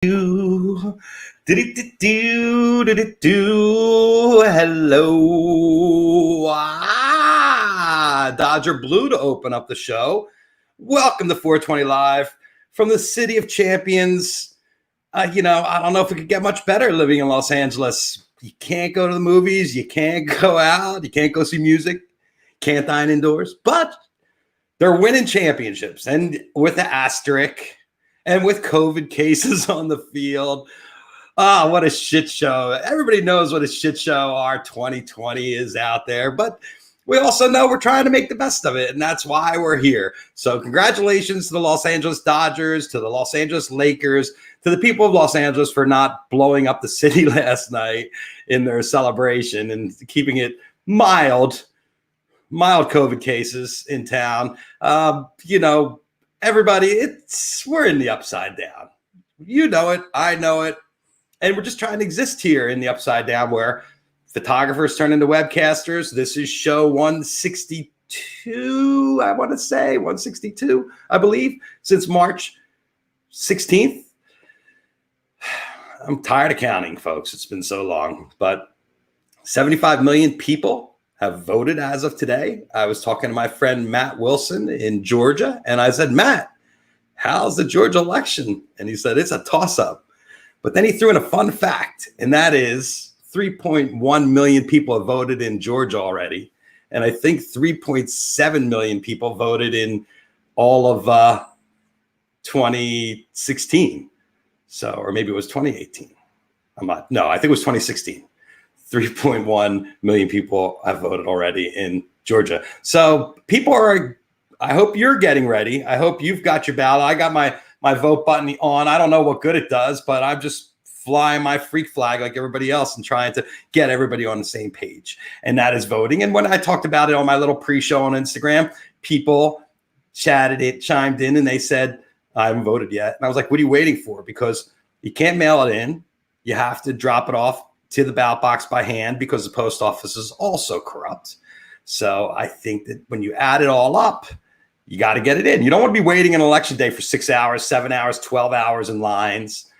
Do, do. Hello. Dodger Blue to open up the show. Welcome to 420 Live from the City of Champions. I don't know if it could get much better living in Los Angeles. You can't go to the movies. You can't go out. You can't go see music. Can't dine indoors. But they're winning championships. And with the asterisk, and with COVID cases on the field. What a shit show. Everybody knows what a shit show our 2020 is out there. But we also know we're trying to make the best of it. And that's why we're here. So congratulations to the Los Angeles Dodgers, to the Los Angeles Lakers, to the people of Los Angeles for not blowing up the city last night in their celebration and keeping it mild COVID cases in town. Everybody, we're in the upside down. You know it. I know it. And we're just trying to exist here in the upside down where photographers turn into webcasters. This is show 162, I want to say, 162, I believe, since March 16th. I'm tired of counting, folks. It's been so long. But 75 million people have voted as of today. I was talking to my friend Matt Wilson in Georgia, and I said, Matt, how's the Georgia election? And he said, it's a toss-up. But then he threw in a fun fact, and that is 3.1 million people have voted in Georgia already. And I think 3.7 million people voted in all of 2016. So, or maybe it was 2018. I think it was 2016. 3.1 million people have voted already in Georgia. So I hope you're getting ready. I hope you've got your ballot. I got my vote button on. I don't know what good it does, but I'm just flying my freak flag like everybody else and trying to get everybody on the same page. And that is voting. And when I talked about it on my little pre-show on Instagram, people chimed in and they said, I haven't voted yet. And I was like, what are you waiting for? Because you can't mail it in. You have to drop it off to the ballot box by hand because the post office is also corrupt. So I think that when you add it all up, you got to get it in. You don't want to be waiting an election day for 6 hours, 7 hours, 12 hours in lines,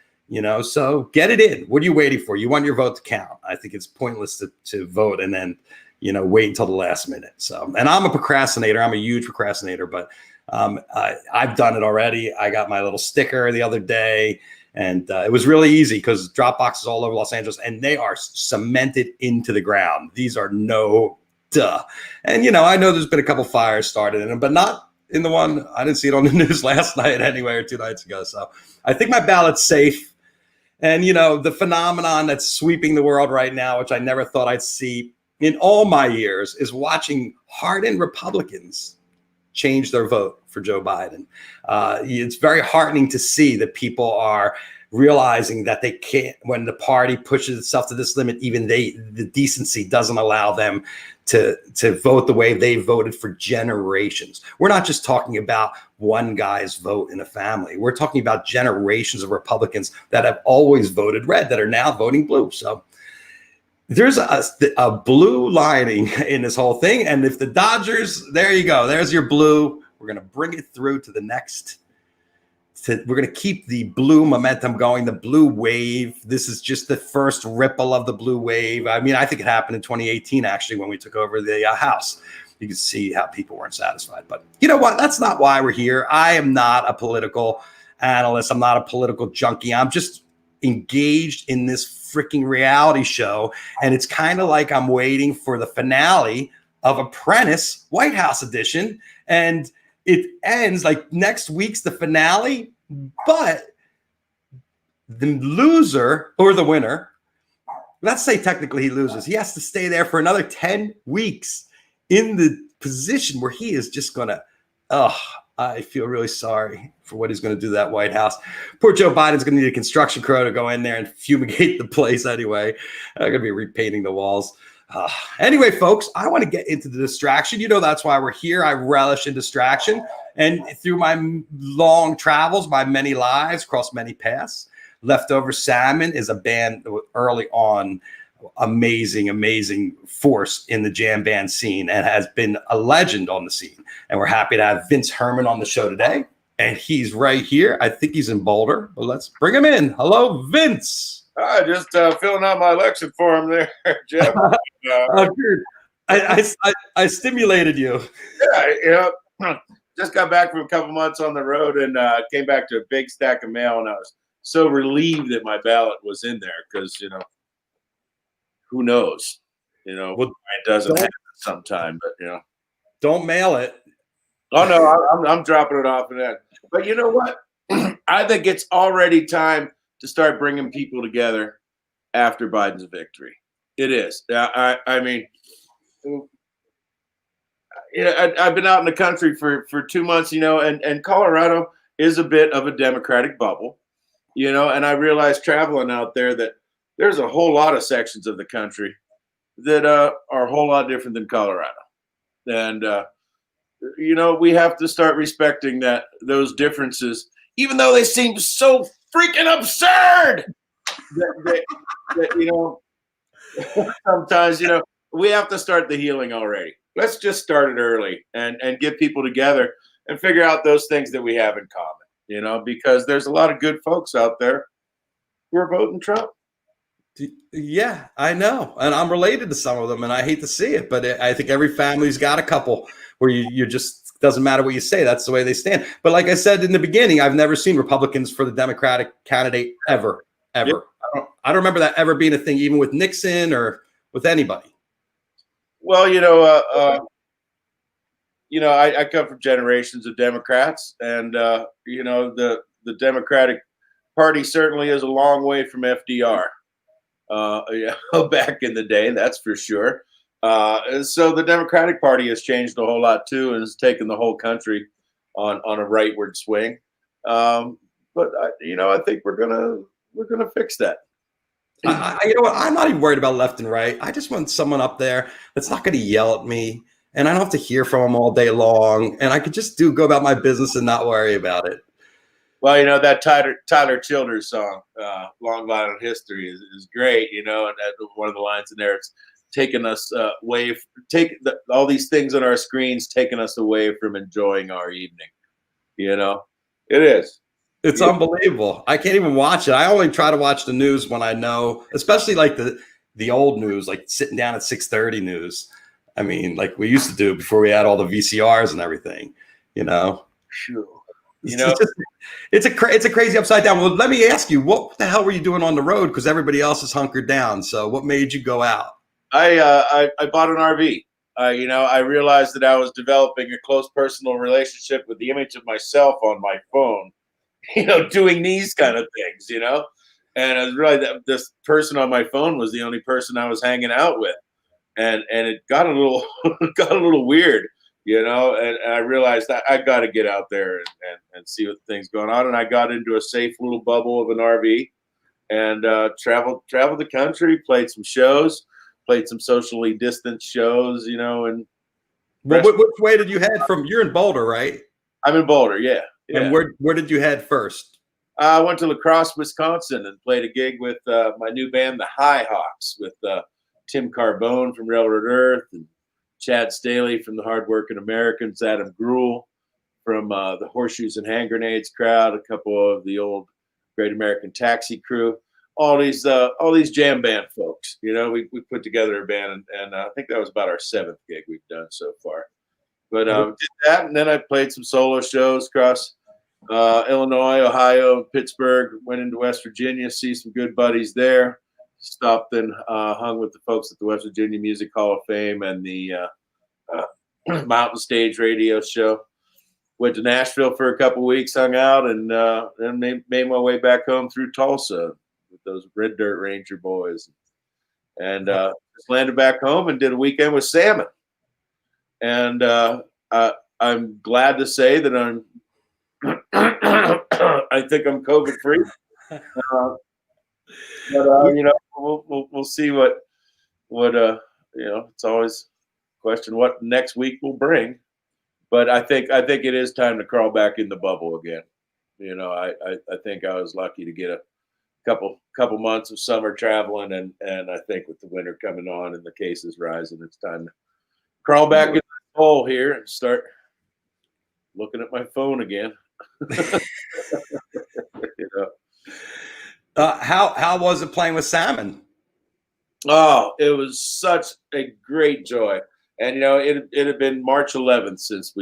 so get it in. What are you waiting for? You want your vote to count. I think it's pointless to vote and then, wait until the last minute. So, and I'm a procrastinator. I'm a huge procrastinator, but I've done it already. I got my little sticker the other day. And it was really easy because drop boxes all over Los Angeles, and they are cemented into the ground. These are no duh. And, I know there's been a couple fires started in them, but not in the one. I didn't see it on the news last night anyway, or 2 nights ago. So I think my ballot's safe. And, the phenomenon that's sweeping the world right now, which I never thought I'd see in all my years, is watching hardened Republicans change their vote for Joe Biden. It's very heartening to see that people are realizing that they can't, when the party pushes itself to this limit, even the decency doesn't allow them to vote the way they voted for generations. We're not just talking about one guy's vote in a family. We're talking about generations of Republicans that have always voted red that are now voting blue. So there's a blue lining in this whole thing. And if the Dodgers, there you go, there's your blue. We're going to bring it through to the next. We're going to keep the blue momentum going, the blue wave. This is just the first ripple of the blue wave. I mean, I think it happened in 2018, actually, when we took over the House. You can see how people weren't satisfied. But you know what? That's not why we're here. I am not a political analyst. I'm not a political junkie. I'm just engaged in this freaking reality show, and it's kind of like I'm waiting for the finale of Apprentice White House edition, and it ends like next week's the finale, but the loser or the winner, let's say technically he loses, he has to stay there for another 10 weeks in the position where he is just gonna I feel really sorry for what he's going to do to that White House. Poor Joe Biden's going to need a construction crew to go in there and fumigate the place anyway. I'm going to be repainting the walls. Anyway, folks, I want to get into the distraction. That's why we're here. I relish in distraction. And through my long travels, my many lives, across many paths, Leftover Salmon is a band early on amazing force in the jamband scene and has been a legend on the scene. And we're happy to have Vince Herman on the show today. and he's right here. I think he's in Boulder, but let's bring him in. Hello, Vince. Just filling out my election form there, Jeff. Oh, dude. I stimulated you. Yeah, just got back from a couple months on the road and came back to a big stack of mail, and I was so relieved that my ballot was in there because, who knows? Well, it doesn't happen sometime, but don't mail it. Oh no, I'm dropping it off in that. But you know what? I think it's already time to start bringing people together after Biden's victory. It is. I mean, I've been out in the country for 2 months, and Colorado is a bit of a Democratic bubble, and I realized traveling out there that there's a whole lot of sections of the country that are a whole lot different than Colorado. And, we have to start respecting those differences, even though they seem so freaking absurd that sometimes, we have to start the healing already. Let's just start it early and get people together and figure out those things that we have in common, because there's a lot of good folks out there who are voting Trump. Yeah, I know. And I'm related to some of them, and I hate to see it, but I think every family's got a couple where you just doesn't matter what you say. That's the way they stand. But like I said in the beginning, I've never seen Republicans for the Democratic candidate ever. Yep. I don't remember that ever being a thing, even with Nixon or with anybody. Well, I come from generations of Democrats, and the Democratic Party certainly is a long way from FDR. Back in the day, that's for sure. So the Democratic Party has changed a whole lot too, and has taken the whole country on a rightward swing. But I think we're gonna fix that. You know what? I'm not even worried about left and right. I just want someone up there that's not going to yell at me, and I don't have to hear from them all day long, and I could just go about my business and not worry about it. Well, that Tyler Childers song, "Long Violent History," is great. And one of the lines in there, it's taking us all these things on our screens, taking us away from enjoying our evening. It is. It's unbelievable. I can't even watch it. I only try to watch the news when I know, especially like the old news, like sitting down at 6:30 news. I mean, like we used to do before we had all the VCRs and everything. Sure. It's a crazy upside down. Well, let me ask you, what the hell were you doing on the road? Because everybody else is hunkered down. So what made you go out? I bought an RV. I realized that I was developing a close personal relationship with the image of myself on my phone, doing these kind of things, and I was really this person on my phone was the only person I was hanging out with. And it got a little weird, and I realized that I got to get out there and see what things going on. And I got into a safe little bubble of an RV and traveled the country, played some shows, played some socially distant shows, and which way did you head from? You're in Boulder, right? I'm in Boulder, yeah. And where did you head first? I went to La Crosse, Wisconsin, and played a gig with my new band, the High Hawks, with Tim Carbone from Railroad Earth, and Chad Staley from the Hardworking Americans, Adam Gruhl from the Horseshoes and Hand Grenades crowd, a couple of the old Great American Taxi crew, all these jamband folks. We put together a band, and I think that was about our 7th gig we've done so far. But did that, and then I played some solo shows across Illinois, Ohio, Pittsburgh. Went into West Virginia, see some good buddies there. Stopped and hung with the folks at the West Virginia Music Hall of Fame and the Mountain Stage Radio Show. Went to Nashville for a couple weeks, hung out, and then made my way back home through Tulsa with those Red Dirt Ranger boys. And just landed back home and did a weekend with Salmon. And I'm glad to say that I think I'm COVID free. But we'll see what it's always a question what next week will bring. But I think it is time to crawl back in the bubble again. I think I was lucky to get a couple months of summer traveling, and I think with the winter coming on and the cases rising, it's time to crawl back in the hole here and start looking at my phone again. You know? How was it playing with Salmon? Oh, it was such a great joy. And it had been March 11th since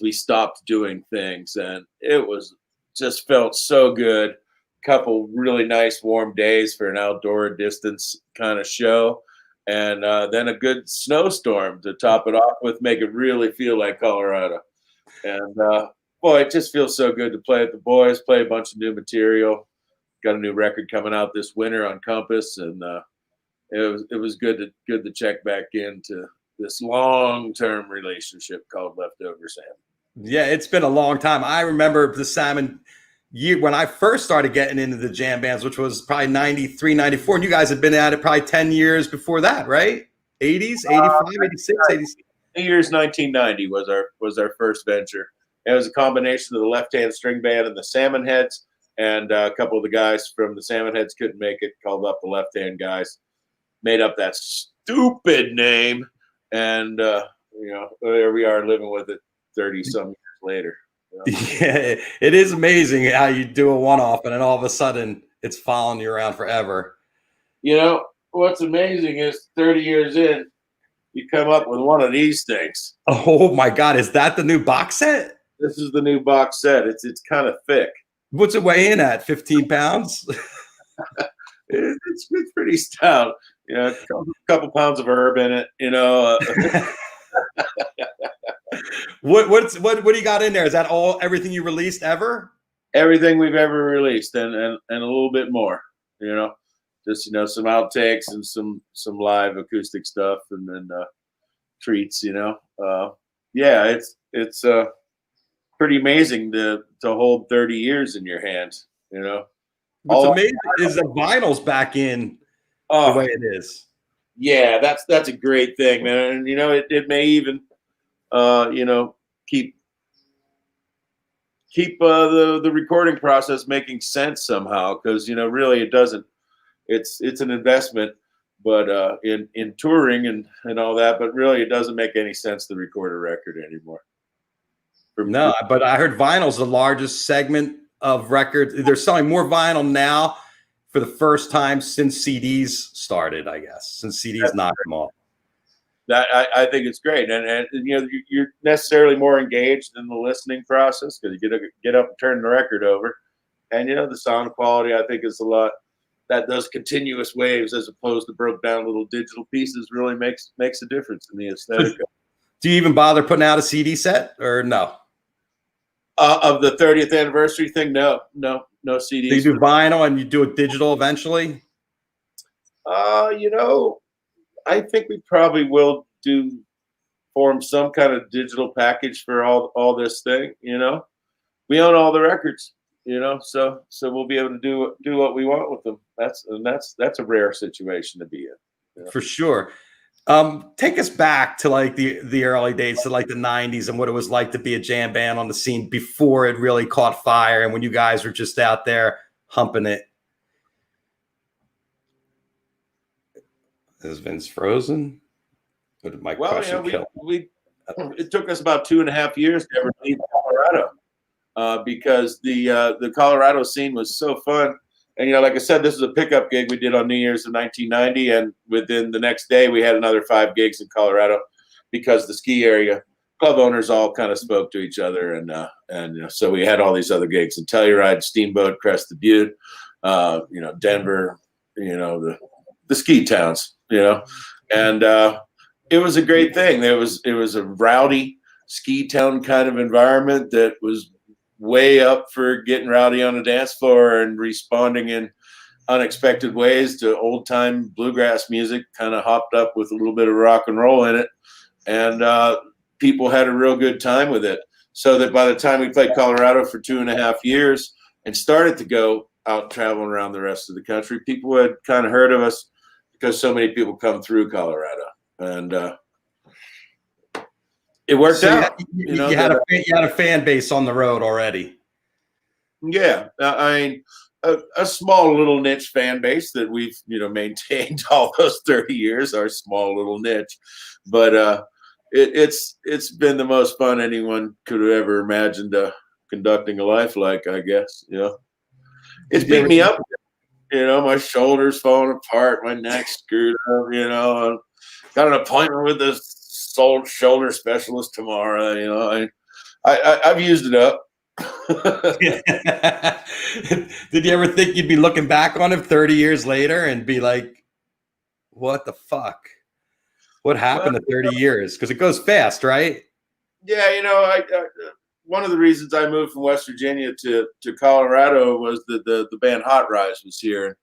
we stopped doing things, and it was just felt so good. Couple really nice warm days for an outdoor distance kind of show, and then a good snowstorm to top it off with, make it really feel like Colorado. And boy, it just feels so good to play with the boys, play a bunch of new material. Got a new record coming out this winter on Compass, and it was good to check back into this long-term relationship called Leftover Salmon. Yeah, it's been a long time. I remember the Salmon year when I first started getting into the jam bands, which was probably 93, 94. And you guys had been at it probably 10 years before that, right? 80s, 85, 86, 86. The year's 1990 was our first venture. It was a combination of the Left Hand String Band and the Salmon Heads, and a couple of the guys from the Salmon Heads couldn't make it, called up the Left Hand guys, made up that stupid name, and there we are living with it 30 some years later. Yeah, it is amazing how you do a one-off and then all of a sudden it's following you around forever. What's amazing is 30 years in, you come up with one of these things. Oh my God, is that the new box set? This is the new box set. It's kind of thick. What's it weigh in at? 15 pounds? It's pretty stout. A couple pounds of herb in it. What do you got in there? Is that everything you released ever? Everything we've ever released, and a little bit more. Just some outtakes and some live acoustic stuff, and then treats. Yeah, it's pretty amazing to hold 30 years in your hands. What's amazing is the vinyl's back in the way it is. Yeah, that's a great thing, man. And it may even keep the recording process making sense somehow, because really it doesn't. It's an investment, but in touring and all that, but really it doesn't make any sense to record a record anymore. No, but I heard vinyl's the largest segment of records. They're selling more vinyl now for the first time since CDs started, I guess, since CDs knocked them off. That I think it's great, and you're necessarily more engaged in the listening process because you get up and turn the record over, and the sound quality I think is a lot. That those continuous waves as opposed to broke down little digital pieces really makes a difference in the aesthetic. Do you even bother putting out a CD set or no? Of the 30th anniversary thing, no CDs. Do you do vinyl and you do it digital eventually? I think we probably will form some kind of digital package for all this thing. We own all the records. So we'll be able to do what we want with them. That's a rare situation to be in. For sure. Take us back to like the early days, to like the 90s, and what it was like to be a jam band on the scene before it really caught fire, and when you guys were just out there humping it. Is Vince frozen? Or did my question kill? It took us about 2.5 years to ever leave Colorado. Because the Colorado scene was so fun. And, like I said, this was a pickup gig we did on New Year's of 1990. And within the next day, we had another 5 gigs in Colorado because the ski area club owners all kind of spoke to each other. And so we had all these other gigs in Telluride, Steamboat, Crested Butte, Denver, the ski towns, and it was a great thing. It was a rowdy ski town kind of environment that was way up for getting rowdy on the dance floor and responding in unexpected ways to old time bluegrass music, kind of hopped up with a little bit of rock and roll in it. And people had a real good time with it. So that by the time we played Colorado for 2.5 years and started to go out traveling around the rest of the country, people had kind of heard of us because so many people come through Colorado. And it worked out. You had a fan base on the road already. Yeah, I mean, a small little niche fan base that we've maintained all those 30 years. Our small little niche, but it's been the most fun anyone could have ever imagined to conducting a life like, I guess, it's beat me up. My shoulders falling apart, my neck screwed up, and got an appointment with this shoulder specialist tomorrow. I've used it up. Did you ever think you'd be looking back on it 30 years later and be like, what the fuck? What happened to 30 years? Because it goes fast, right? Yeah, one of the reasons I moved from West Virginia to Colorado was that the band Hot Rise was here.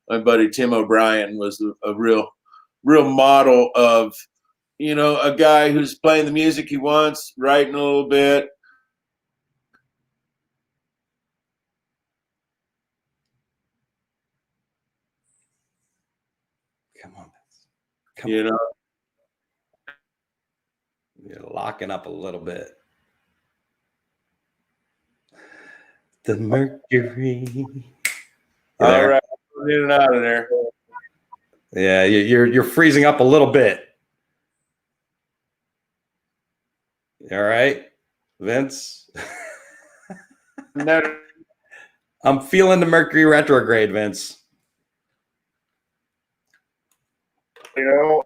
My buddy Tim O'Brien was a real model of, a guy who's playing the music he wants, writing a little bit. Come on. You're locking up a little bit. The Mercury. All right, in and out of there. Yeah, you're freezing up a little bit. All right, Vince. I'm feeling the Mercury retrograde, Vince. Let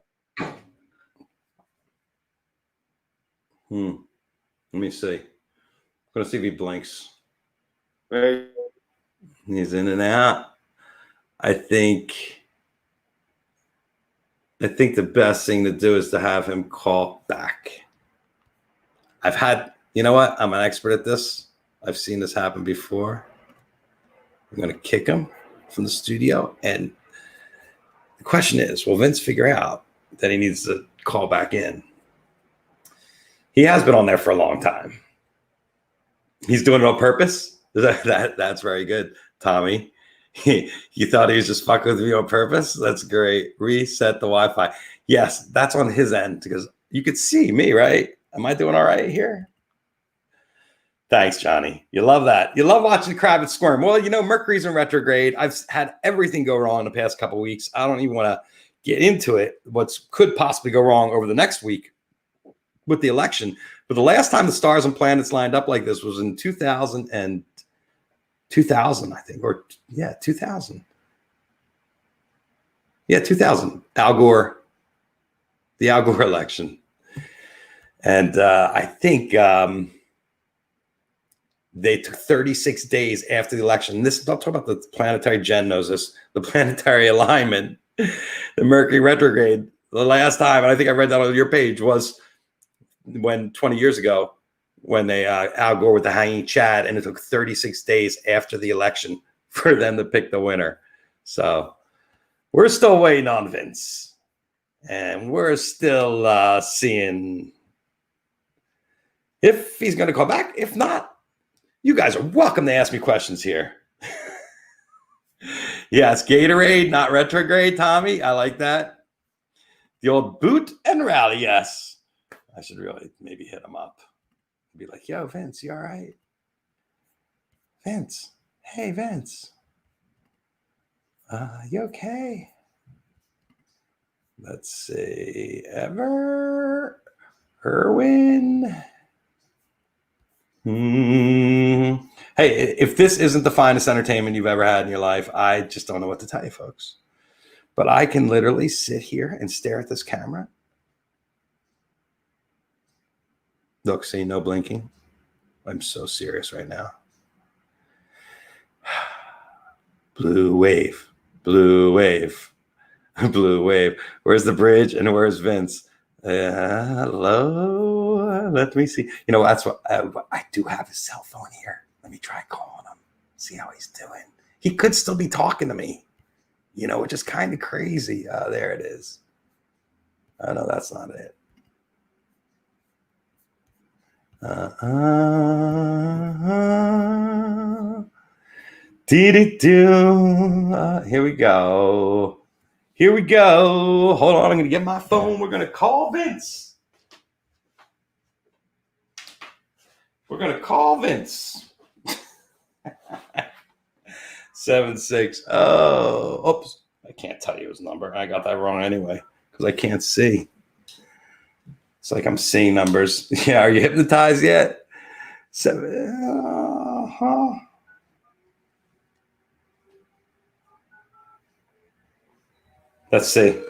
me see. I'm gonna see if he blinks. Hey. He's in and out. I think the best thing to do is to have him call back. You know what? I'm an expert at this. I've seen this happen before. I'm going to kick him from the studio. And the question is, will Vince figure out that he needs to call back in? He has been on there for a long time. He's doing it on purpose. That's very good, Tommy. You thought he was just fucking with me on purpose? That's great. Reset the Wi-Fi. Yes, that's on his end because you could see me, right? Am I doing all right here? Thanks, Johnny. You love that. You love watching Kravitz squirm. Well, Mercury's in retrograde. I've had everything go wrong in the past couple of weeks. I don't even want to get into it. What could possibly go wrong over the next week with the election. But the last time the stars and planets lined up like this was in 2000, I think, 2000. Yeah, 2000. Al Gore, the Al Gore election. And I think they took 36 days after the election. Don't talk about the planetary. Jen knows this. The planetary alignment, the Mercury retrograde. The last time, and I think I read that on your page, was when 20 years ago, when they Al Gore with the hanging Chad, and it took 36 days after the election for them to pick the winner. So we're still waiting on Vince, and we're still seeing if he's going to call back. If not, you guys are welcome to ask me questions here. Yes, Gatorade, not retrograde, Tommy. I like that. The old boot and rally, yes. I should really maybe hit him up. Be like, yo, Vince, you all right? Vince. Hey, Vince. You okay? Let's see. Erwin. Hey, if this isn't the finest entertainment you've ever had in your life, I just don't know what to tell you, folks. But I can literally sit here and stare at this camera. Look, see, no blinking. I'm so serious right now. Blue wave, blue wave, blue wave. Where's the bridge and where's Vince? Hello, let me see. That's what I do have his cell phone here. Let me try calling him, see how he's doing. He could still be talking to me, which is kind of crazy. There it is. Oh, no, that's not it. Here we go. Here we go. Hold on, I'm going to get my phone. We're going to call Vince. We're going to call Vince. 76. Oh, oops. I can't tell you his number. I got that wrong anyway because I can't see. It's like I'm seeing numbers. Yeah, are you hypnotized yet? Let's see.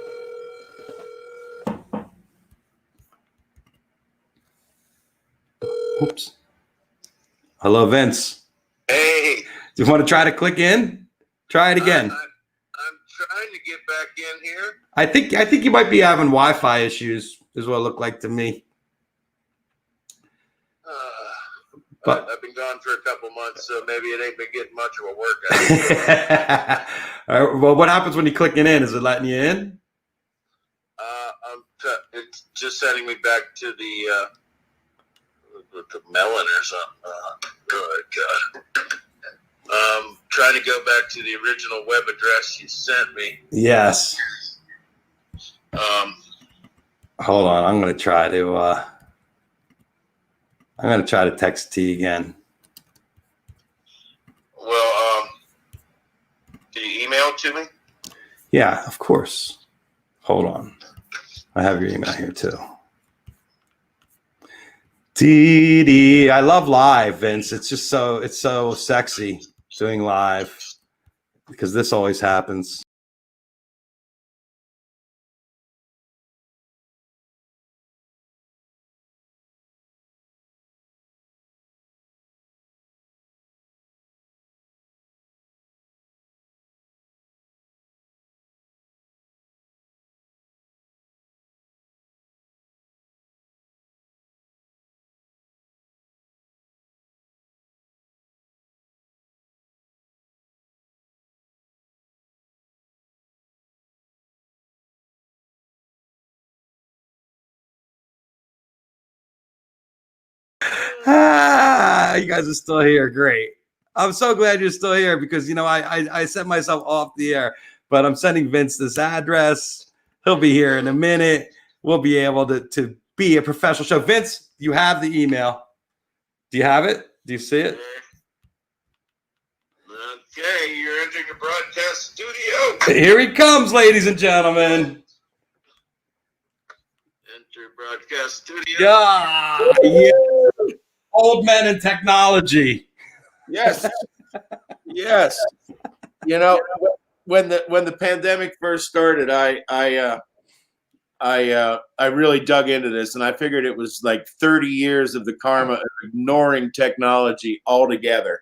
Oops. Hello, Vince. Hey. Do you want to try to click in? Try it again. I'm trying to get back in here. I think you might be having Wi-Fi issues, is what it looked like to me. But I've been gone for a couple months, so maybe it ain't been getting much of a workout. All right, well, what happens when you clicking in? Is it letting you in? It's just sending me back to the melon or something. Oh God. Trying to go back to the original web address you sent me. Yes. Hold on, I'm gonna try to text T again. Well, do you email it to me? Yeah, of course. Hold on. I have your email here too. TD. I love live, Vince. It's so sexy doing live because this always happens. You guys are still here. Great. I'm so glad you're still here because, I set myself off the air, but I'm sending Vince this address. He'll be here in a minute. We'll be able to be a professional show. Vince, you have the email. Do you have it? Do you see it? Okay, you're entering the broadcast studio. Here he comes, ladies and gentlemen. Enter broadcast studio. Yeah. Old men in technology. Yes. Yes. When the pandemic first started, I really dug into this, and I figured it was like 30 years of the karma of ignoring technology altogether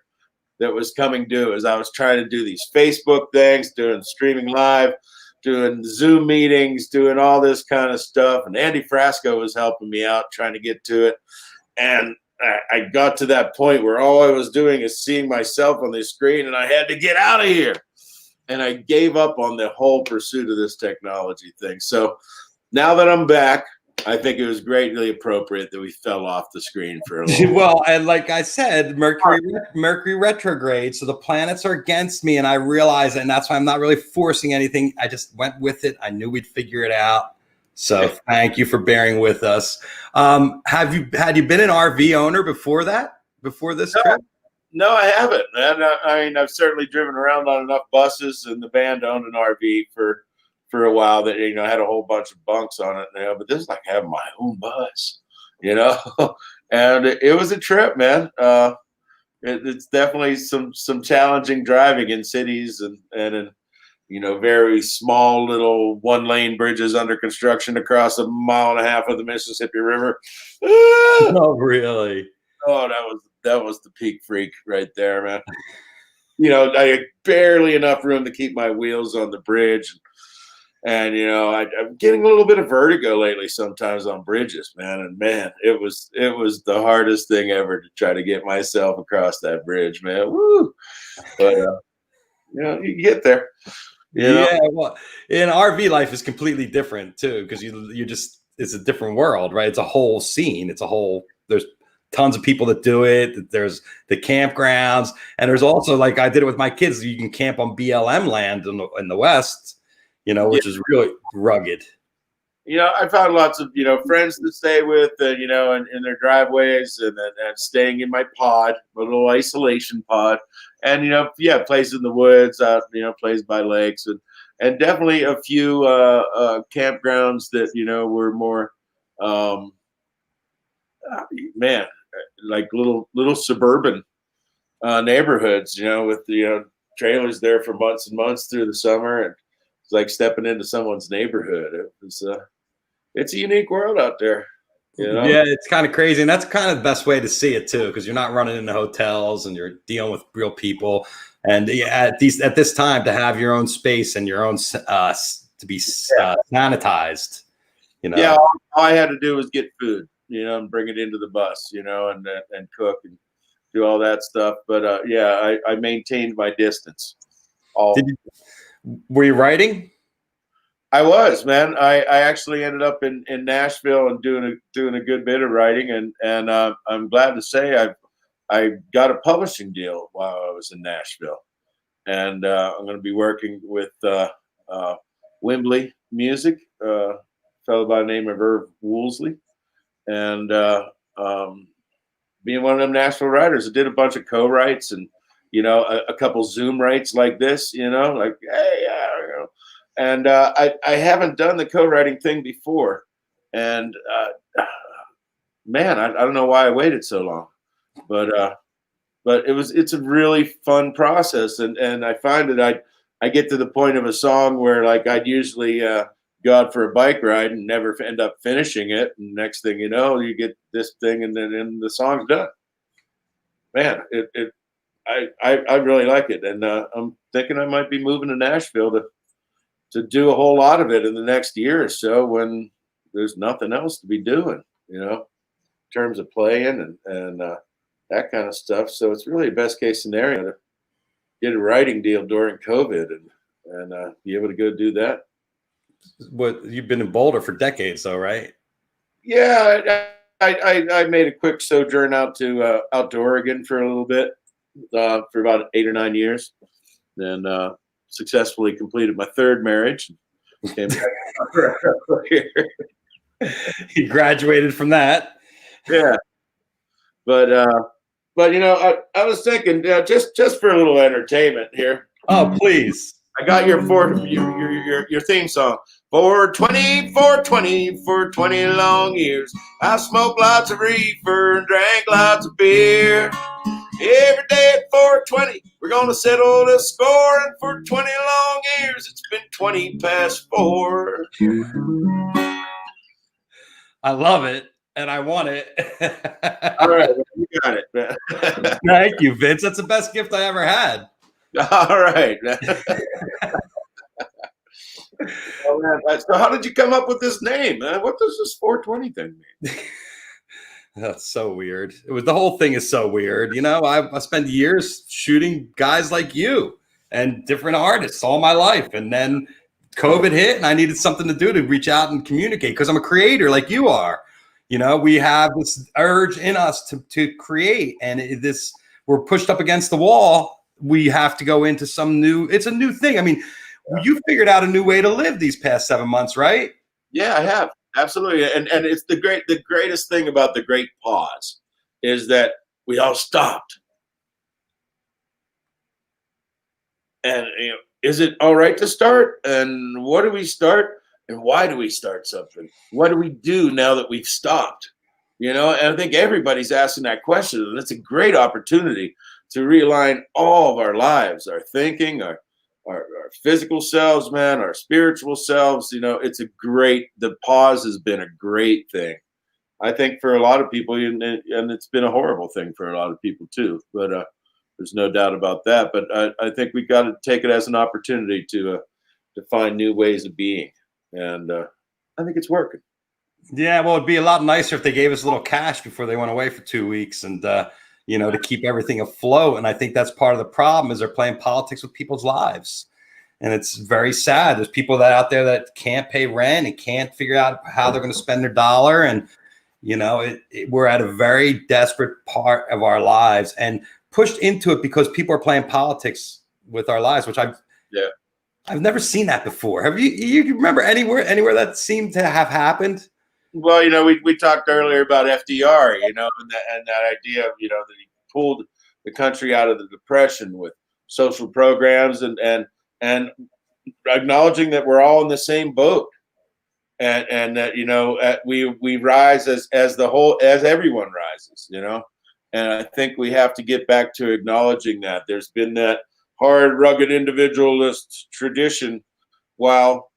that was coming due as I was trying to do these Facebook things, doing streaming live, doing Zoom meetings, doing all this kind of stuff. And Andy Frasco was helping me out trying to get to it. And I got to that point where all I was doing is seeing myself on the screen, and I had to get out of here. And I gave up on the whole pursuit of this technology thing. So now that I'm back, I think it was greatly appropriate that we fell off the screen for a little while. Well, and like I said, Mercury retrograde, so the planets are against me, and I realize it, and that's why I'm not really forcing anything. I just went with it. I knew we'd figure it out. So thank you for bearing with us. Had you been an RV owner before that? Before this trip? No, I haven't. And I mean, I've certainly driven around on enough buses, and the band owned an RV for a while that had a whole bunch of bunks on it. But this is like having my own bus, and it was a trip, man. It's definitely some challenging driving in cities and in very small little 1-lane bridges under construction across 1.5 miles of the Mississippi River. Oh, really? Oh, that was the peak freak right there, man. I had barely enough room to keep my wheels on the bridge. And, I'm getting a little bit of vertigo lately sometimes on bridges, man. And, man, it was the hardest thing ever to try to get myself across that bridge, man. Woo! But, you get there. Yeah, well, in RV life is completely different, too, because it's a different world, right? It's a whole scene. There's tons of people that do it. There's the campgrounds. And there's also, like I did it with my kids, you can camp on BLM land in the West. Which is really rugged. I found lots of, friends to stay with, in their driveways and staying in my pod, my little isolation pod. And, places in the woods, places by lakes and definitely a few campgrounds that, were more, man, like little suburban neighborhoods, with the trailers there for months and months through the summer, and it's like stepping into someone's neighborhood. It's a unique world out there. Yeah, it's kind of crazy, and that's kind of the best way to see it too, because you're not running into hotels and you're dealing with real people. And at this time, to have your own space and your own to be sanitized, Yeah, all I had to do was get food, and bring it into the bus, and cook and do all that stuff. But I maintained my distance. Were you writing? I was, man. I actually ended up in Nashville and doing a good bit of writing, and I'm glad to say I got a publishing deal while I was in Nashville, and I'm going to be working with Wembley Music, a fellow by the name of Irv Woolsey, and being one of them Nashville writers. I did a bunch of co-writes and a couple Zoom writes like this, like hey, and I haven't done the co-writing thing before, and man, I don't know why I waited so long, but it's a really fun process, and I find that I get to the point of a song where like I'd usually go out for a bike ride and never end up finishing it, and next thing you know, you get this thing, and then the song's done. Man, I really like it, and I'm thinking I might be moving to Nashville to do a whole lot of it in the next year or so when there's nothing else to be doing, in terms of playing and that kind of stuff. So it's really a best case scenario to get a writing deal during COVID and be able to go do that. What, you've been in Boulder for decades, though, right? Yeah, I made a quick sojourn out to Oregon for a little bit, for about 8 or 9 years, then successfully completed my third marriage. Came back over here. He graduated from that. Yeah, but I was thinking just for a little entertainment here. Oh, please. I got your theme song. 420, 420, for 20 long years. I smoked lots of reefer and drank lots of beer. Every day at 420, we're gonna settle the score. And for 20 long years, it's been 20 past 4. I love it, and I want it. All right, you got it, man. Thank you, Vince. That's the best gift I ever had. All right. Oh, man. So how did you come up with this name? What does this 420 thing mean? That's so weird. The whole thing is so weird. I spent years shooting guys like you and different artists all my life. And then COVID hit and I needed something to do to reach out and communicate because I'm a creator like you are. We have this urge in us to create, and we're pushed up against the wall. We have to go into it's a new thing. I mean, you figured out a new way to live these past 7 months, right? Yeah, I have. Absolutely. And it's the greatest thing about the great pause is that we all stopped. And is it all right to start? And what do we start? And why do we start something? What do we do now that we've stopped? And I think everybody's asking that question, and it's a great opportunity to realign all of our lives, our thinking, our physical selves, man, our spiritual selves. The pause has been a great thing, I think, for a lot of people, and it's been a horrible thing for a lot of people too. But there's no doubt about that. But I think we got to take it as an opportunity to find new ways of being, and I think it's working. Yeah, well, it'd be a lot nicer if they gave us a little cash before they went away for 2 weeks, and to keep everything afloat. And I think that's part of the problem is they're playing politics with people's lives. And it's very sad. There's people out there that can't pay rent and can't figure out how they're going to spend their dollar. And, we're at a very desperate part of our lives and pushed into it because people are playing politics with our lives, which I've never seen that before. Have you remember anywhere that seemed to have happened? Well, we talked earlier about FDR, and that idea of, that he pulled the country out of the Depression with social programs and acknowledging that we're all in the same boat. and that we rise as everyone rises, and I think we have to get back to acknowledging that there's been that hard, rugged individualist tradition, while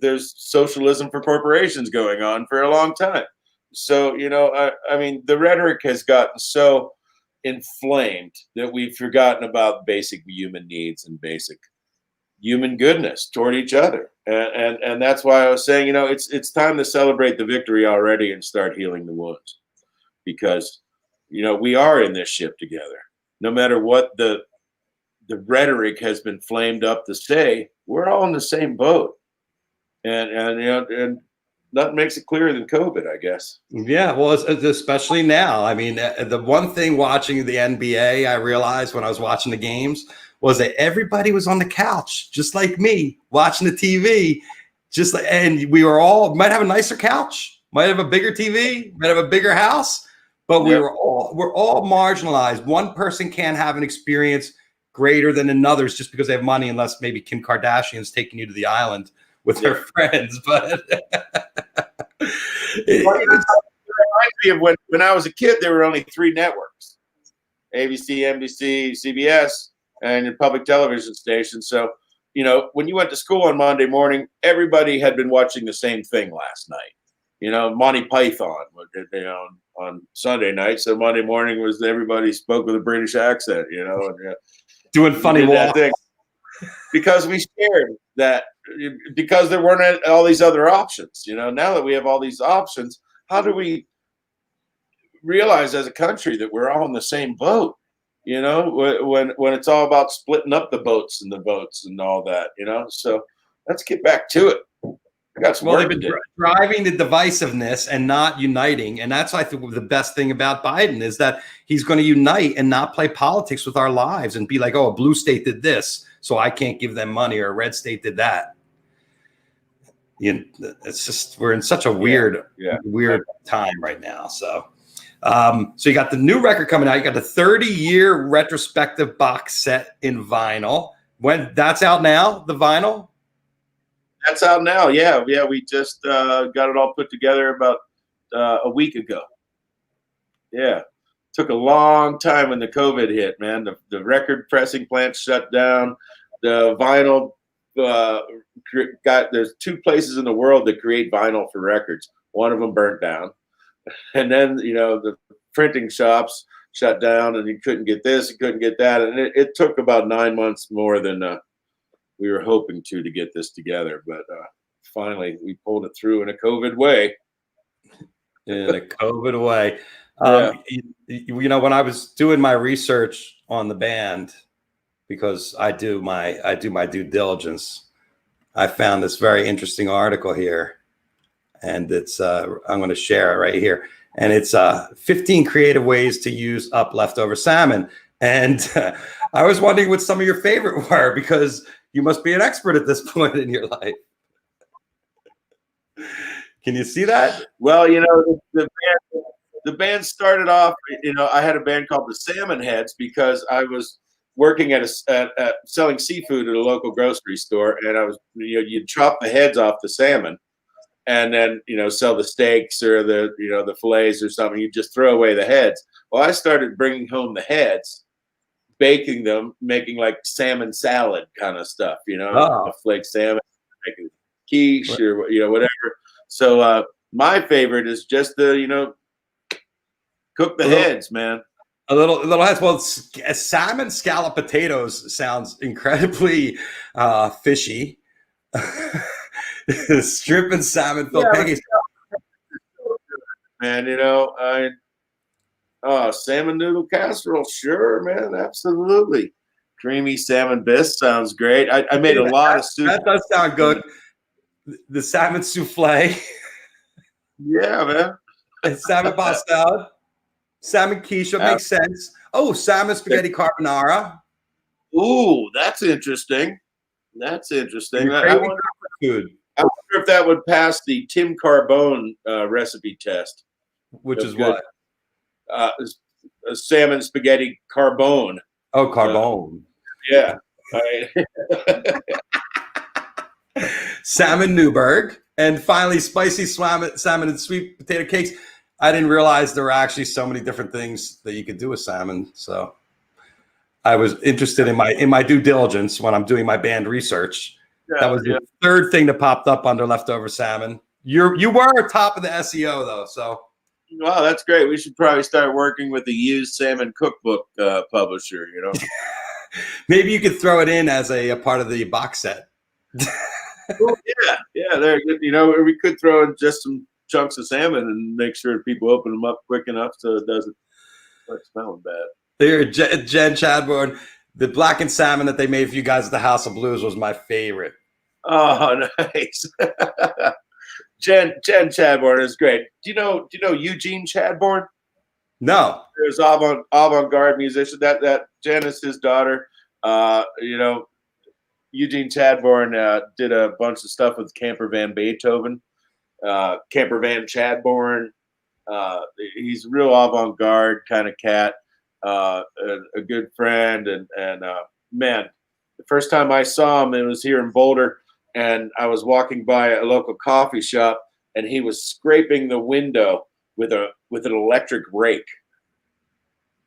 there's socialism for corporations going on for a long time. So I mean, the rhetoric has gotten so inflamed that we've forgotten about basic human needs and basic human goodness toward each other, and that's why I was saying, it's time to celebrate the victory already and start healing the wounds, because we are in this ship together. No matter what the rhetoric has been flamed up to say, we're all in the same boat, and nothing makes it clearer than COVID, I guess. Yeah, well, especially now. I mean, the one thing watching the NBA, I realized when I was watching the games, was that everybody was on the couch, just like me, watching the TV, and we were all might have a nicer couch, might have a bigger TV, might have a bigger house, but we're all marginalized. One person can't have an experience greater than another's just because they have money, unless maybe Kim Kardashian's taking you to the island with her friends. But it reminds me of when I was a kid, there were only 3 networks: ABC, NBC, CBS, and your public television station. So, when you went to school on Monday morning, everybody had been watching the same thing last night. Monty Python on Sunday night. So Monday morning was everybody spoke with a British accent, and doing funny walks. Because we shared that, because there weren't all these other options. Now that we have all these options, how do we realize as a country that we're all in the same boat? When it's all about splitting up the boats and all that, so let's get back to it. I got some work to do. Driving the divisiveness and not uniting. And that's, I think, the best thing about Biden is that he's going to unite and not play politics with our lives and be like, oh, a blue state did this, so I can't give them money, or a red state did that. It's just, we're in such a weird time right now. So you got the new record coming out. You got the 30-year retrospective box set in vinyl. When that's out now, the vinyl? That's out now. Yeah. We just got it all put together about a week ago. Yeah. Took a long time when the COVID hit, man. The record pressing plant shut down. The vinyl there's 2 places in the world that create vinyl for records. One of them burnt down. And then, the printing shops shut down, and you couldn't get this, you couldn't get that. And it took about 9 months more than we were hoping to get this together. But finally, we pulled it through in a COVID way. When I was doing my research on the band, because I do my due diligence, I found this very interesting article here. And it's I'm going to share it right here. And it's 15 creative ways to use up leftover salmon. And I was wondering what some of your favorite were, because you must be an expert at this point in your life. Can you see that? Well, the band started off, I had a band called the Salmon Heads, because I was working at selling seafood at a local grocery store. And I was, you'd chop the heads off the salmon, and then, sell the steaks or the fillets or something. You just throw away the heads. Well, I started bringing home the heads, baking them, making like salmon salad kind of stuff, a flake salmon, making quiche or, whatever. So my favorite is just the, cook the heads, man. A little heads. Well, salmon scallop potatoes sounds incredibly fishy. Strip and salmon filled pancakes. Man, salmon noodle casserole, sure, man, absolutely. Creamy salmon bisque sounds great. I made a lot of soup. That does sound good. The salmon souffle. Yeah, man. And salmon pasta salad. Salmon quiche makes sense. Oh, salmon spaghetti carbonara. Ooh, that's interesting. That's interesting. I wonder if that would pass the Tim Carbone recipe test. Which is what? A salmon spaghetti carbone. Oh, carbone. Yeah. Salmon Newberg. And finally, spicy salmon and sweet potato cakes. I didn't realize there were actually so many different things that you could do with salmon. So I was interested in my due diligence when I'm doing my band research. That was the third thing that popped up under Leftover Salmon. You were top of the SEO though, so. Wow, that's great. We should probably start working with the used salmon cookbook publisher. Maybe you could throw it in as a part of the box set. Oh, yeah. There, we could throw in just some chunks of salmon and make sure people open them up quick enough so it doesn't start smelling bad. There, Jen Chadbourne, the blackened salmon that they made for you guys at the House of Blues was my favorite. Oh, nice. Jen Chadbourne is great. Do you know Eugene Chadbourne? No. There's avant-garde musician. That Jen is his daughter. Eugene Chadbourne did a bunch of stuff with Camper Van Beethoven, Camper Van Chadbourne. He's a real avant-garde kind of cat, a good friend. And man, the first time I saw him, it was here in Boulder, and I was walking by a local coffee shop, and he was scraping the window with an electric rake.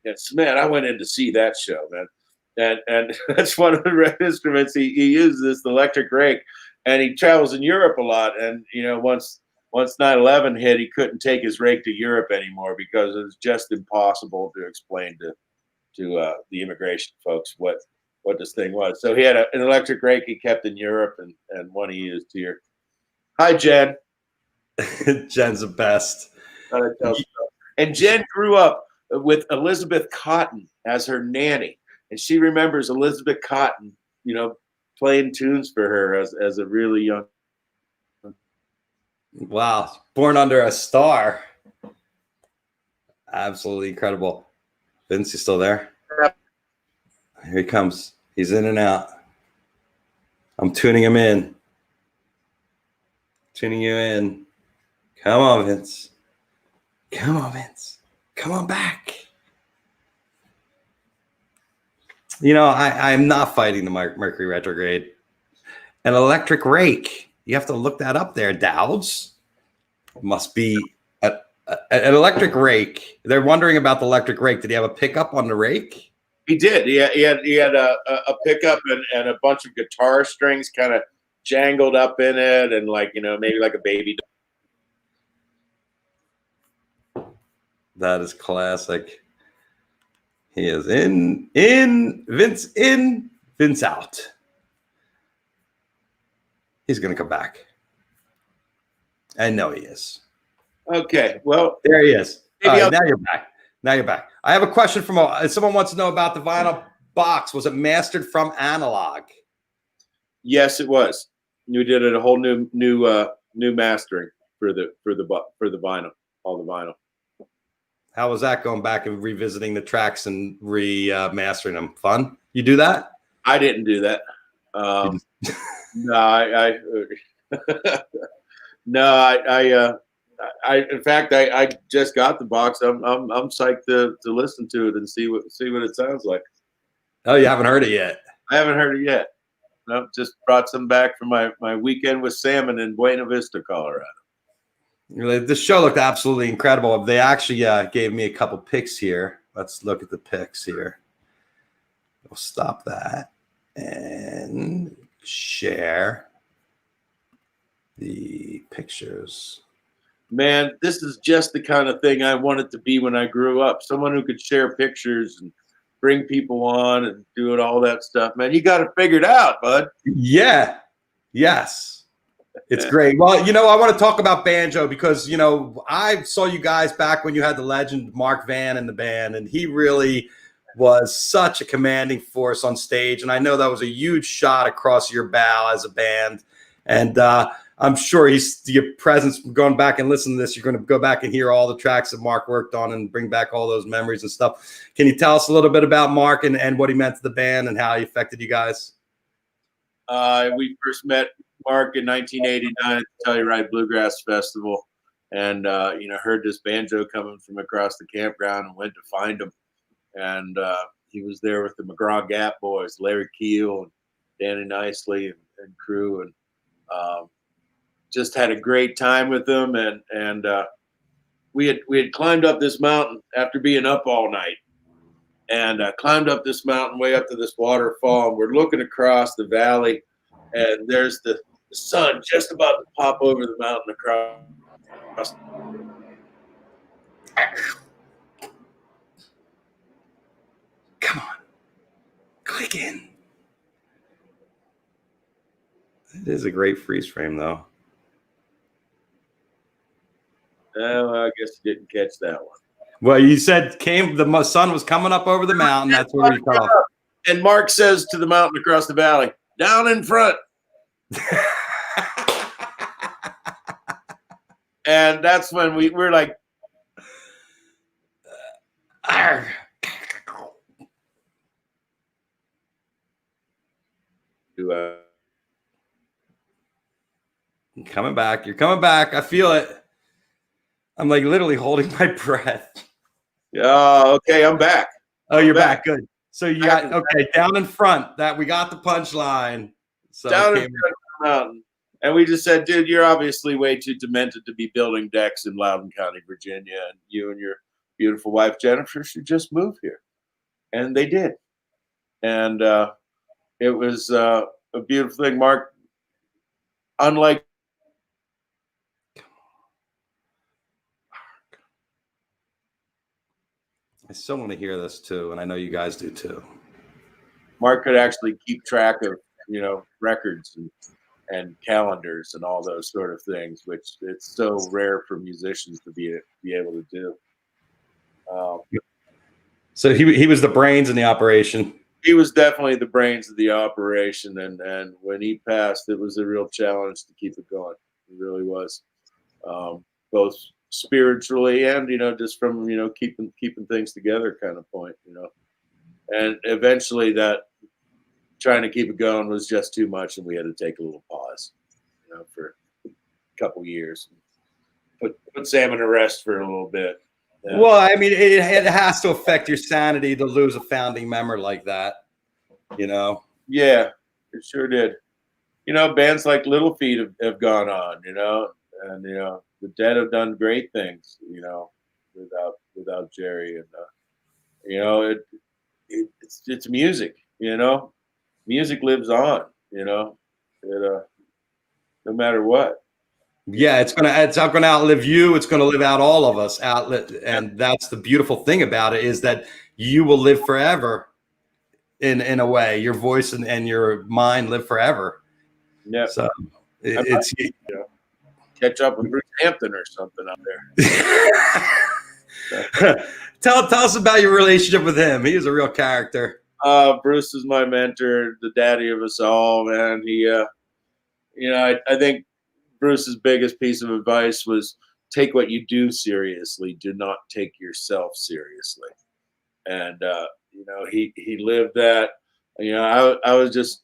Yes, man, I went in to see that show, man. And that's one of the instruments he uses, this electric rake, and he travels in Europe a lot. And once 9/11 hit, he couldn't take his rake to Europe anymore because it was just impossible to explain to the immigration folks what this thing was. So he had an electric rake he kept in Europe and one he used here. Hi, Jen. Jen's the best. And Jen grew up with Elizabeth Cotton as her nanny. And she remembers Elizabeth Cotton, playing tunes for her as a really young. Wow. Born under a star. Absolutely incredible. Vince, you still there? Here he comes. He's in and out. I'm tuning him in. Tuning you in. Come on, Vince. Come on, Vince. Come on back. I'm not fighting the Mercury retrograde. An electric rake. You have to look that up there, Dowds. Must be an electric rake. They're wondering about the electric rake. Did he have a pickup on the rake? He did. He had a pickup and a bunch of guitar strings kind of jangled up in it, and maybe like a baby. That is classic. He is in, Vince out. He's going to come back. I know he is. Okay, well. There he is. Right, now you're back. Now you're back. I have a question from someone wants to know about the vinyl box. Was it mastered from analog? Yes, it was. We did a whole new mastering for the vinyl, all the vinyl. How was that, going back and revisiting the tracks and mastering them? Fun? You do that? I didn't do that. In fact, I just got the box. I'm psyched to listen to it and see what it sounds like. Oh, you haven't heard it yet? I haven't heard it yet. No, just brought some back from my weekend with salmon in Buena Vista, Colorado. This show looked absolutely incredible. They actually gave me a couple picks here. Let's look at the picks here. We'll stop that and share the pictures. Man, this is just the kind of thing I wanted to be when I grew up. Someone who could share pictures and bring people on and do all that stuff. Man, you got it figured out, bud. Yeah. Yes. It's great. Well, I want to talk about banjo because, I saw you guys back when you had the legend Mark Van in the band, and he really was such a commanding force on stage. And I know that was a huge shot across your bow as a band. And I'm sure your presence, going back and listening to this, you're going to go back and hear all the tracks that Mark worked on and bring back all those memories and stuff. Can you tell us a little bit about Mark and what he meant to the band and how he affected you guys? We first met Mark in 1989 at the Telluride Bluegrass Festival, and heard this banjo coming from across the campground and went to find him. And he was there with the McGraw Gap boys, Larry Keel and Danny Nicely and crew, and just had a great time with them, and we had climbed up this mountain after being up all night, and climbed up this mountain way up to this waterfall, and we're looking across the valley, and there's the sun just about to pop over the mountain across. Come on. Click in. It is a great freeze frame, though. Oh, I guess you didn't catch that one. Well, you said the sun was coming up over the mountain. That's where we cut off. And Mark says to the mountain across the valley, down in front. And that's when we're like, Arr. You're coming back. You're coming back. I feel it. I'm like literally holding my breath. okay, I'm back. Oh, you're back. Good. So you got down in front. That we got the punchline. So down in front of the mountain. And we just said, dude, you're obviously way too demented to be building decks in Loudoun County, Virginia. And you and your beautiful wife, Jennifer, should just move here. And they did. And it was a beautiful thing. Mark, unlike I still want to hear this too, and I know you guys do too. Mark could actually keep track of, records and calendars and all those sort of things, which it's so rare for musicians to be able to do. So he was the brains in the operation. He was definitely the brains of the operation, and when he passed, it was a real challenge to keep it going. It really was, both spiritually and just from keeping things together kind of point. And eventually that trying to keep it going was just too much, and we had to take a little pause, for a couple years. Put Sam in a rest for a little bit. Yeah. Well, I mean, it has to affect your sanity to lose a founding member like that, Yeah, it sure did. Bands like Little Feat have gone on, and the Dead have done great things, without Jerry, and it's music, music lives on, no matter what. Yeah, it's not gonna outlive you. It's gonna live out all of us. And that's the beautiful thing about it, is that you will live forever. In a way, your voice and your mind live forever. Yeah. So it's catch up with Bruce Hampton or something out there. Tell us about your relationship with him. He is a real character. Bruce is my mentor, the daddy of us all, man. He, I think Bruce's biggest piece of advice was take what you do seriously. Do not take yourself seriously. And, he lived that. I was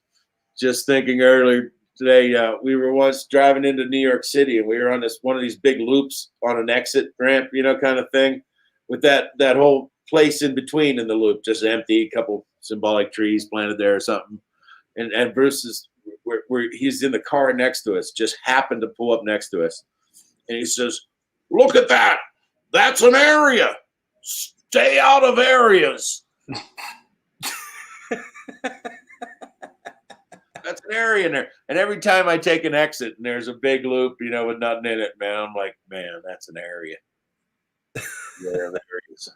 just thinking earlier today, we were once driving into New York City, and we were on one of these big loops on an exit ramp, kind of thing, with that whole place in between in the loop, just empty, a couple symbolic trees planted there or something. And Bruce he's in the car next to us, just happened to pull up next to us. And he says, "Look at that. That's an area. Stay out of areas." That's an area in there. And every time I take an exit and there's a big loop, with nothing in it, man, I'm like, man, that's an area. Yeah, there is.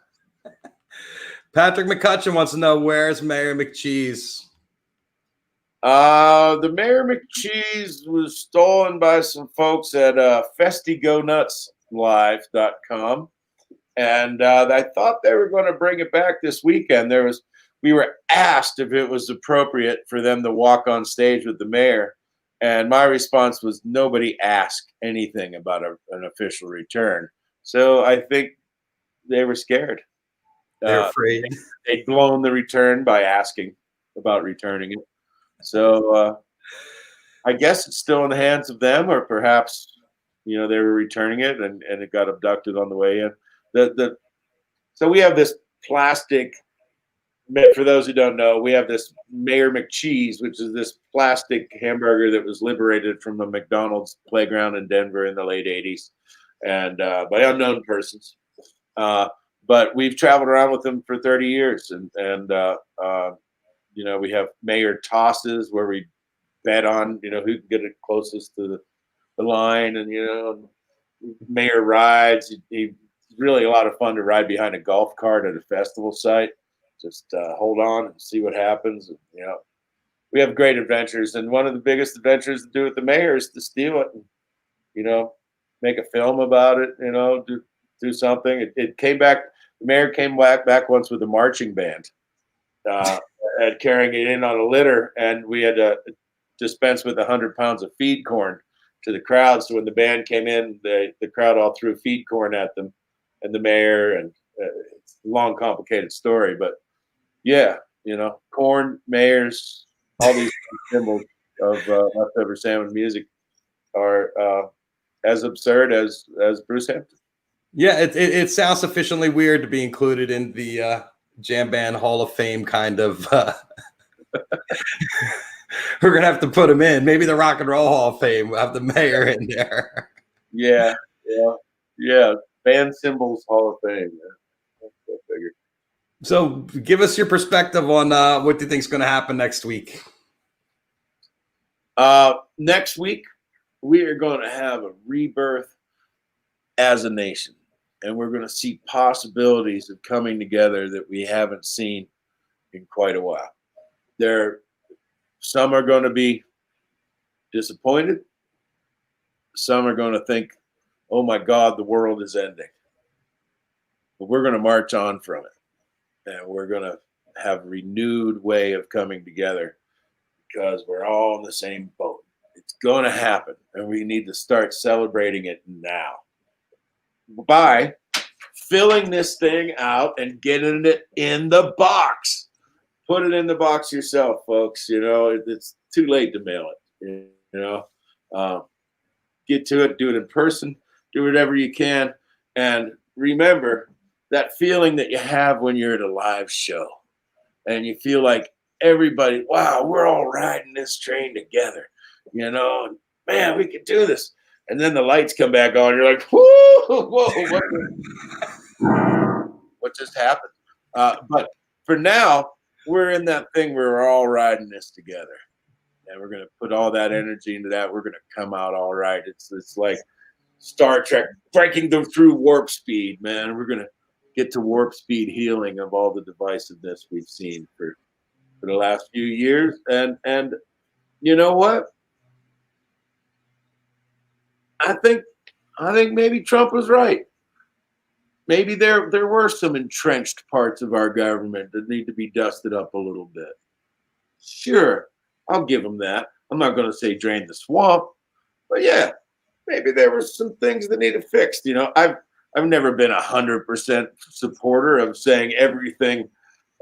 Patrick McCutcheon wants to know, where's Mayor Mccheese? The Mayor Mccheese was stolen by some folks at festigonutslive.com. And I thought they were going to bring it back this weekend. We were asked if it was appropriate for them to walk on stage with the mayor. And my response was, nobody asked anything about an official return. So I think they were scared. They're afraid. They'd blown the return by asking about returning it. So I guess it's still in the hands of them, or perhaps, they were returning it and it got abducted on the way in. So we have this plastic For those who don't know, we have this Mayor Mccheese, which is this plastic hamburger that was liberated from a McDonald's playground in Denver in the late 80s and by unknown persons. But we've traveled around with them for 30 years. And we have mayor tosses where we bet on, who can get it closest to the line. And, mayor rides. He's really a lot of fun to ride behind a golf cart at a festival site. Just hold on and see what happens. And, we have great adventures. And one of the biggest adventures to do with the mayor is to steal it and, make a film about it, do something. It came back. The mayor came back once with a marching band and carrying it in on a litter. And we had to dispense with 100 pounds of feed corn to the crowd. So when the band came in, the crowd all threw feed corn at them and the mayor. And it's a long, complicated story. But yeah, corn, mayors, all these symbols of Leftover Salmon music are as absurd as Bruce Hampton. Yeah, it sounds sufficiently weird to be included in the Jamband Hall of Fame kind of. We're gonna have to put him in. Maybe the Rock and Roll Hall of Fame will have the mayor in there. Yeah. Band Symbols Hall of Fame. Yeah. Go figure. So, give us your perspective on what do you think is going to happen next week. Next week, we are going to have a rebirth as a nation, and we're going to see possibilities of coming together that we haven't seen in quite a while. Some are going to be disappointed. Some are going to think, oh my God, the world is ending. But we're going to march on from it. And we're going to have a renewed way of coming together because we're all in the same boat. It's going to happen. And we need to start celebrating it now by filling this thing out and getting it in the box. Put it in the box yourself, folks. It's too late to mail it. Get to it, do it in person, do whatever you can. And remember that feeling that you have when you're at a live show and you feel like everybody, wow, we're all riding this train together. Man, we could do this. And then the lights come back on. You're like, whoa, what just happened? But for now, we're in that thing where we're all riding this together. And we're going to put all that energy into that. We're going to come out all right. It's like Star Trek breaking through warp speed, man. We're going to get to warp speed healing of all the divisiveness we've seen for the last few years. And you know what? I think maybe Trump was right. Maybe there were some entrenched parts of our government that need to be dusted up a little bit. Sure, I'll give him that. I'm not going to say drain the swamp, but yeah, maybe there were some things that needed fixed. I've never been 100% supporter of saying everything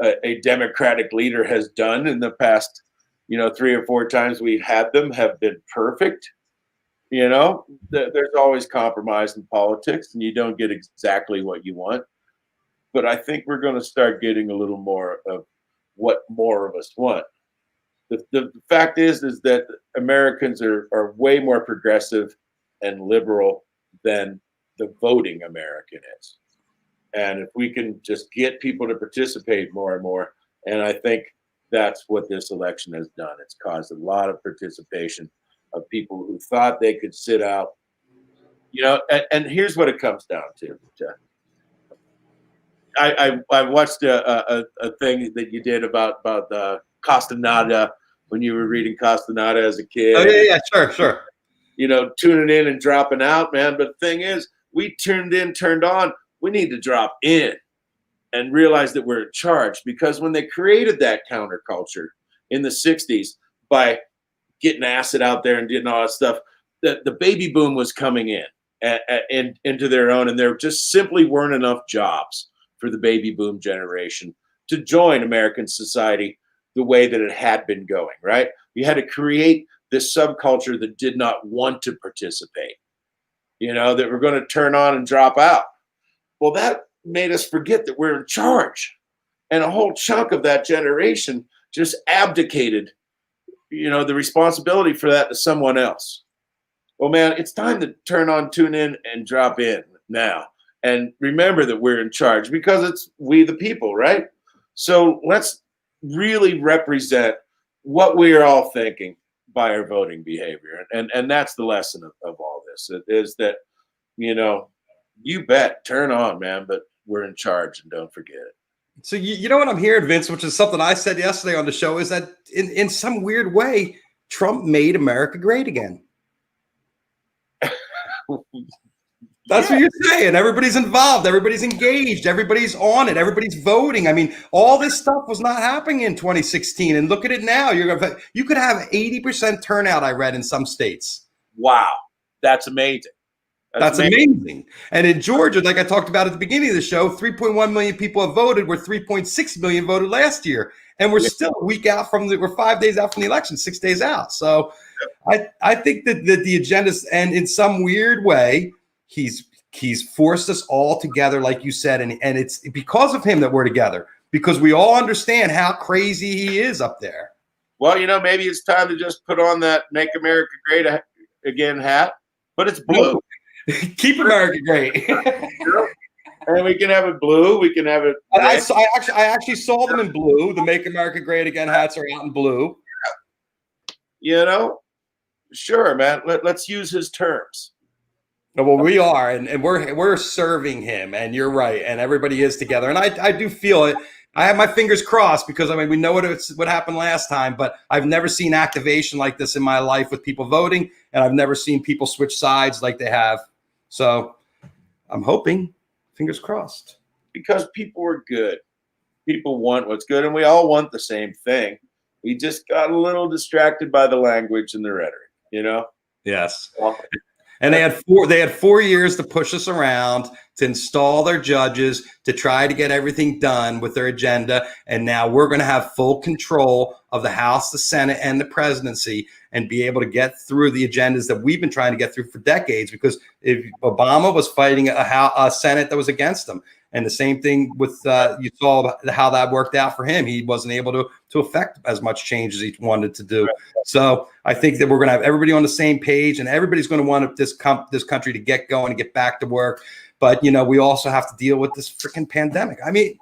a Democratic leader has done in the past, 3 or 4 times we've had them have been perfect. There's always compromise in politics and you don't get exactly what you want. But I think we're going to start getting a little more of what more of us want. The fact is that Americans are way more progressive and liberal than the voting American is. And if we can just get people to participate more and more, and I think that's what this election has done. It's caused a lot of participation of people who thought they could sit out, and here's what it comes down to. I watched a thing that you did about Castaneda when you were reading Castaneda as a kid. Oh yeah, sure. Tuning in and dropping out, man. But the thing is, we turned on. We need to drop in and realize that we're in charge, because when they created that counterculture in the 60s by getting acid out there and getting all that stuff, the baby boom was coming in into their own, and there just simply weren't enough jobs for the baby boom generation to join American society the way that it had been going, right? You had to create this subculture that did not want to participate, that were going to turn on and drop out. Well, that made us forget that we're in charge. And a whole chunk of that generation just abdicated, the responsibility for that to someone else. Well, man, it's time to turn on, tune in, and drop in now. And remember that we're in charge because it's we the people, right? So let's really represent what we are all thinking by our voting behavior. And that's the lesson of all this. It is that, you bet, turn on, man, but we're in charge and don't forget it. So you know what I'm hearing, Vince, which is something I said yesterday on the show, is that in some weird way, Trump made America great again. That's what you're saying. Everybody's involved. Everybody's engaged. Everybody's on it. Everybody's voting. I mean, all this stuff was not happening in 2016. And look at it now. You could have 80% turnout, I read, in some states. Wow. That's amazing. That's amazing. And in Georgia, like I talked about at the beginning of the show, 3.1 million people have voted, where 3.6 million voted last year. And we're still a week out we're 5 days out from the election, 6 days out. So I think that the agendas, and in some weird way, he's forced us all together, like you said, and it's because of him that we're together, because we all understand how crazy he is up there. Well, maybe it's time to just put on that "Make America Great Again" hat, but it's blue. Keep America great. And we can have it blue. We can have it. I actually saw them in blue. The "Make America Great Again" hats are out in blue. Sure, man. Let's use his terms. Well, we are, and we're serving him, and you're right, and everybody is together, and I do feel it. I have my fingers crossed because we know what happened last time, but I've never seen activation like this in my life with people voting, and I've never seen people switch sides like they have. So I'm hoping, fingers crossed, because people are good. People want what's good, and we all want the same thing. We just got a little distracted by the language and the rhetoric, Yes. And they had 4 years to push us around, to install their judges, to try to get everything done with their agenda. And now we're going to have full control of the House, the Senate, and the presidency, and be able to get through the agendas that we've been trying to get through for decades. Because if Obama was fighting a Senate that was against him, and the same thing with you saw how that worked out for him. He wasn't able to affect as much change as he wanted to do. So I think that we're going to have everybody on the same page, and everybody's going to want this country to get going and get back to work. But we also have to deal with this freaking pandemic. I mean,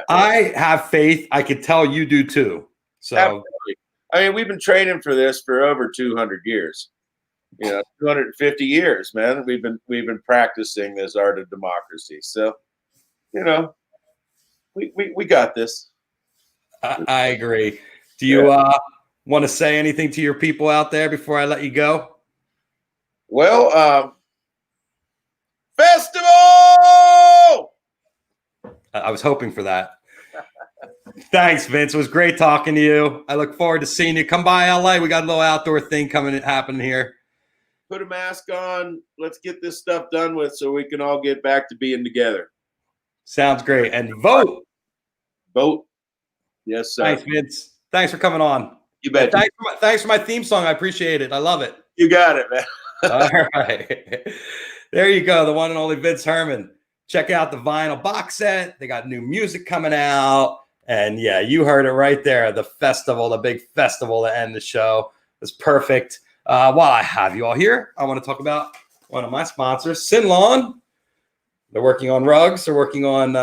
I have faith. I could tell you do too. So absolutely. I mean, we've been training for this for over 200 years. 250 years, man. We've been practicing this art of democracy. So. We got this. I agree. Do you want to say anything to your people out there before I let you go? Well, festival! I was hoping for that. Thanks, Vince. It was great talking to you. I look forward to seeing you. Come by LA. We got a little outdoor thing happening here. Put a mask on. Let's get this stuff done with so we can all get back to being together. Sounds great. And vote. Vote. Yes, sir. Thanks, Vince. Thanks for coming on. You bet. Thanks for my theme song. I appreciate it. I love it. You got it, man. All right. There you go. The one and only Vince Herman. Check out the vinyl box set. They got new music coming out. And yeah, you heard it right there. The festival, the big festival to end the show. It's perfect. While I have you all here, I want to talk about one of my sponsors, Sin Lawn. They're working on rugs. They're working on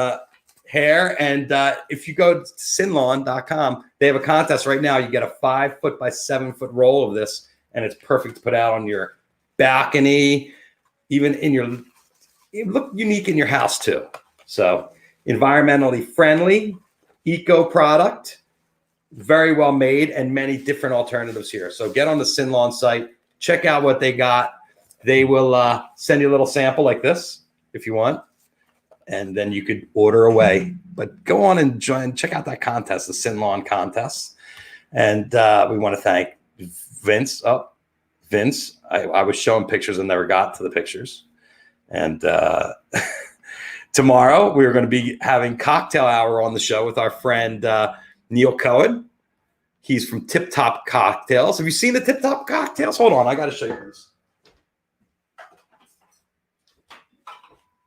hair. And if you go to sinlawn.com, they have a contest right now. You get a 5 foot by 7 foot roll of this, and it's perfect to put out on your balcony, even it look unique in your house too. So environmentally friendly, eco product, very well made, and many different alternatives here. So get on the Sin Lawn site, check out what they got. They will send you a little sample like this if you want, and then you could order away. But go on and check out that contest, the Sin Lawn contest. And we want to thank Vince. Oh, Vince, I was showing pictures and never got to the pictures. And tomorrow we're going to be having cocktail hour on the show with our friend Neil Cohen. He's from Tip Top Cocktails. Have you seen the Tip Top Cocktails? Hold on, I got to show you this.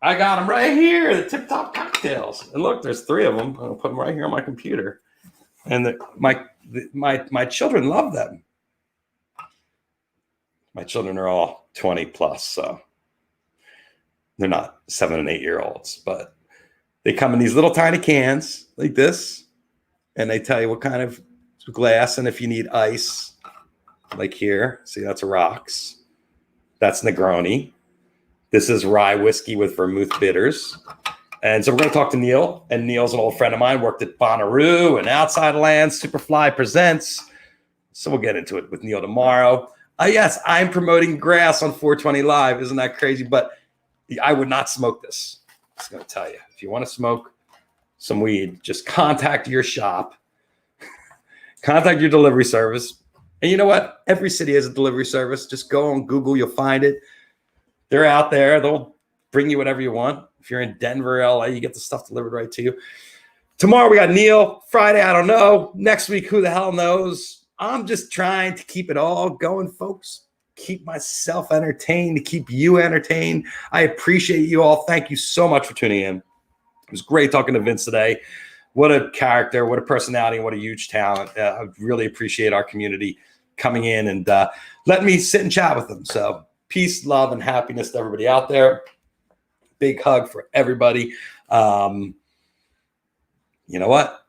I got them right here, the Tip Top cocktails. And look, there's 3 of them. I'll put them right here on my computer. And my children love them. My children are all 20 plus, so they're not 7 and 8 year olds, but they come in these little tiny cans like this, and they tell you what kind of glass, and if you need ice, like here, see, that's rocks. That's Negroni. This is rye whiskey with vermouth bitters. And so we're going to talk to Neil, and Neil's an old friend of mine, worked at Bonnaroo and Outside Lands, Superfly Presents. So we'll get into it with Neil tomorrow. Yes, I'm promoting grass on 420 Live. Isn't that crazy? But I would not smoke this. I'm just going to tell you. If you want to smoke some weed, just contact your shop. Contact your delivery service. And you know what? Every city has a delivery service. Just go on Google. You'll find it. They're out there. They'll bring you whatever you want. If you're in Denver, LA, you get the stuff delivered right to you. Tomorrow we got Neil. Friday, I don't know. Next week, who the hell knows? I'm just trying to keep it all going, folks. Keep myself entertained, to keep you entertained. I appreciate you all. Thank you so much for tuning in. It was great talking to Vince today. What a character, what a personality, and what a huge talent. I really appreciate our community coming in and letting me sit and chat with them. So peace, love, and happiness to everybody out there. Big hug for everybody. You know what?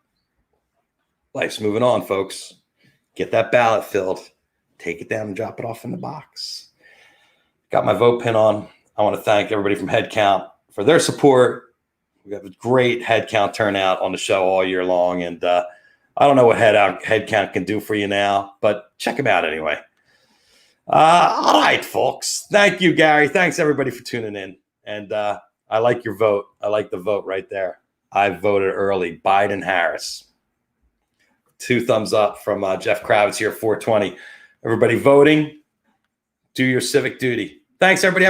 Life's moving on, folks. Get that ballot filled. Take it down and drop it off in the box. Got my vote pin on. I want to thank everybody from Headcount for their support. We have a great Headcount turnout on the show all year long. And I don't know what Headcount can do for you now, but check them out anyway. All right, folks. Thank you, Gary. Thanks, everybody, for tuning in. And I like your vote. I like the vote right there. I voted early. Biden-Harris. 2 thumbs up from Jeff Kravitz here, 420. Everybody voting, do your civic duty. Thanks, everybody.